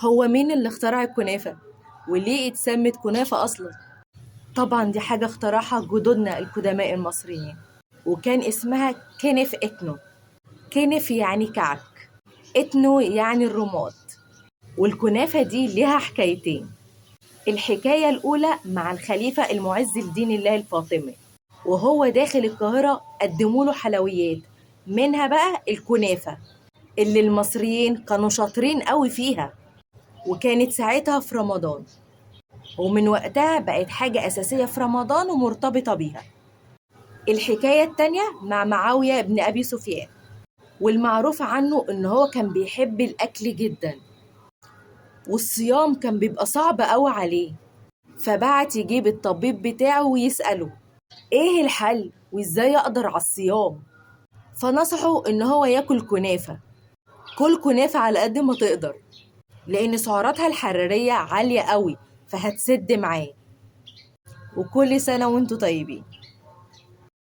هو مين اللي اخترع الكنافة؟ وليه اتسمت كنافة أصلا؟ طبعا دي حاجة اخترعها جدودنا القدماء المصريين، وكان اسمها كنف اتنو. كنف يعني كعك، اتنو يعني الرماد. والكنافة دي ليها حكايتين. الحكاية الأولى مع الخليفة المعز لدين الله الفاطمي، وهو داخل القاهرة قدموا له حلويات، منها بقى الكنافة اللي المصريين كانوا شاطرين قوي فيها، وكانت ساعتها في رمضان، ومن وقتها بقت حاجة أساسية في رمضان ومرتبطة بيها. الحكاية التانية مع معاوية بن أبي سفيان، والمعروف عنه إن هو كان بيحب الأكل جدا، والصيام كان بيبقى صعب قوي عليه، فبعت يجيب الطبيب بتاعه ويسأله إيه الحل وإزاي أقدر على الصيام. فنصحه إن هو ياكل كنافة. كل كنافة على قد ما تقدر، لأن سعراتها الحرارية عالية قوي، فهتسد معاه. وكل سنة وانتوا طيبين.